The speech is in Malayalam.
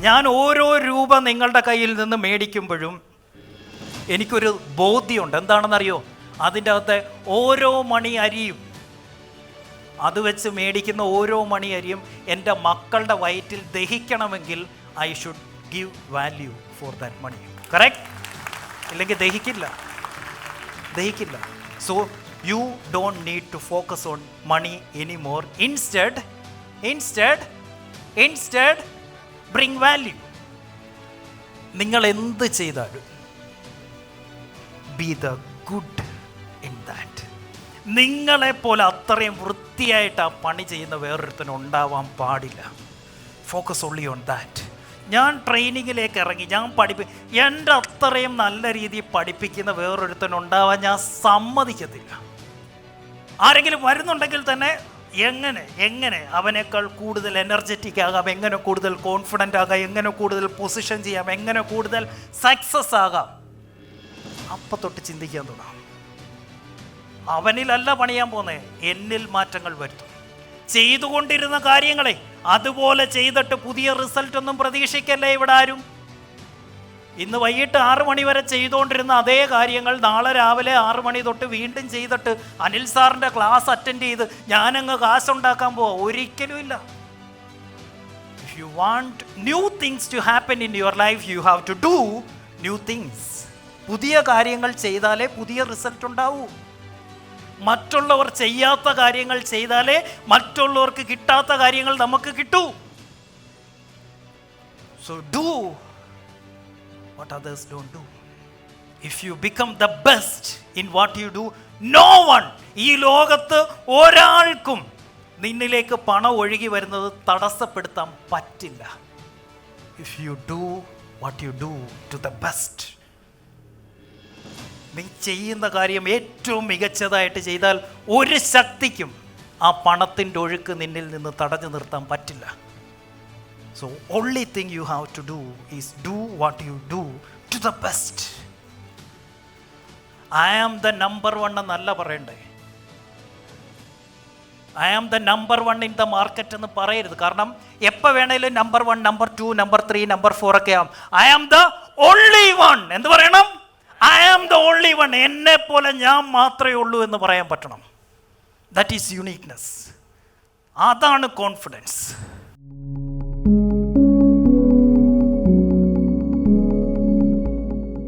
ഞാൻ ഓരോ രൂപ നിങ്ങളുടെ കയ്യിൽ നിന്ന് മേടിക്കുമ്പോഴും എനിക്കൊരു ബോധ്യമുണ്ട്. എന്താണെന്നറിയോ? അതിൻ്റെ അകത്തെ ഓരോ മണി അരിയും, അത് വെച്ച് മേടിക്കുന്ന ഓരോ മണി അരിയും എൻ്റെ മക്കളുടെ വയറ്റിൽ ദഹിക്കണമെങ്കിൽ I should give value for that money. Correct? ഇല്ലെങ്കിൽ ദഹിക്കില്ല. So you don't need to focus on money anymore. Instead bring value. നിങ്ങൾ എന്ത് ചെയ്താലും be the good in that. നിങ്ങളെപ്പോലെ അത്രയും വൃത്തിയായിട്ട് ആ പണി ചെയ്യുന്ന വേറൊരുത്തനും ഉണ്ടാവാൻ പാടില്ല. Focus only on that. ഞാൻ ട്രെയിനിങ്ങിലേക്ക് ഇറങ്ങി, ഞാൻ എൻ്റെ അത്രയും നല്ല രീതിയിൽ പഠിപ്പിക്കുന്ന വേറൊരുത്തനുണ്ടാവാൻ ഞാൻ സമ്മതിക്കത്തില്ല. ആരെങ്കിലും വരുന്നുണ്ടെങ്കിൽ തന്നെ എങ്ങനെ അവനേക്കാൾ കൂടുതൽ എനർജറ്റിക് ആകാം, എങ്ങനെ കൂടുതൽ കോൺഫിഡൻ്റ് ആകാം, എങ്ങനെ കൂടുതൽ പൊസിഷൻ ചെയ്യാം, എങ്ങനെ കൂടുതൽ സക്സസ് ആകാം, അപ്പം തൊട്ട് ചിന്തിക്കാൻ തുടങ്ങാം. അവനിലല്ല പണിയാൻ പോന്നേ, എന്നിൽ മാറ്റങ്ങൾ വരുത്തും. ചെയ്തുകൊണ്ടിരുന്ന കാര്യങ്ങളെ അതുപോലെ ചെയ്തിട്ട് പുതിയ റിസൾട്ട് ഒന്നും പ്രതീക്ഷിക്കല്ലേ ഇവിടെ ആരും. ഇന്ന് വൈകിട്ട് 6 മണി വരെ ചെയ്തുകൊണ്ടിരുന്ന അതേ കാര്യങ്ങൾ നാളെ രാവിലെ 6 മണി തൊട്ട് വീണ്ടും ചെയ്തിട്ട് അനിൽ സാറിൻ്റെ ക്ലാസ് അറ്റൻഡ് ചെയ്ത് ഞാനങ്ങ് കാശുണ്ടാക്കാൻ പോവാ? ഒരിക്കലും ഇല്ല. If you want new things to happen in your life, you have to do new things. പുതിയ കാര്യങ്ങൾ ചെയ്താലേ പുതിയ റിസൾട്ട് ഉണ്ടാവൂ. മറ്റുള്ളവർ ചെയ്യാത്ത കാര്യങ്ങൾ ചെയ്താലേ മറ്റുള്ളവർക്ക് കിട്ടാത്ത കാര്യങ്ങൾ നമുക്ക് കിട്ടൂ. So do what others don't do. If you become the best in what you do, no one, ഈ ലോകത്ത് ഒരാൾക്കും നിന്നിലേക്ക് പണം ഒഴുകി വരുന്നത് തടസ്സപ്പെടുത്താൻ പറ്റില്ല. If you do what you do to the best, നീ ചെയ്യുന്ന കാര്യം ഏറ്റവും മികച്ചതായിട്ട് ചെയ്താൽ ഒരു ശക്തിക്കും ആ പണത്തിൻ്റെ ഒഴുക്ക് നിന്നിൽ നിന്ന് തടഞ്ഞു നിർത്താൻ പറ്റില്ല. So only thing you have to do is do what you do to the best. I am the number one എന്നല്ല പറയണ്ടേ. I am the number one in the market എന്ന് പറയരുത്. കാരണം എപ്പോൾ വേണേലും നമ്പർ 1, നമ്പർ 2, നമ്പർ 3, നമ്പർ 4 ഒക്കെ ആവും. I am the only one എന്ന് പറയണം. I am the only one. എന്നെ പോലെ ഞാൻ മാത്രമേ ഉള്ളൂ എന്ന് പറയാൻ പറ്റണം. That is uniqueness. അതാണ് കോൺഫിഡൻസ്.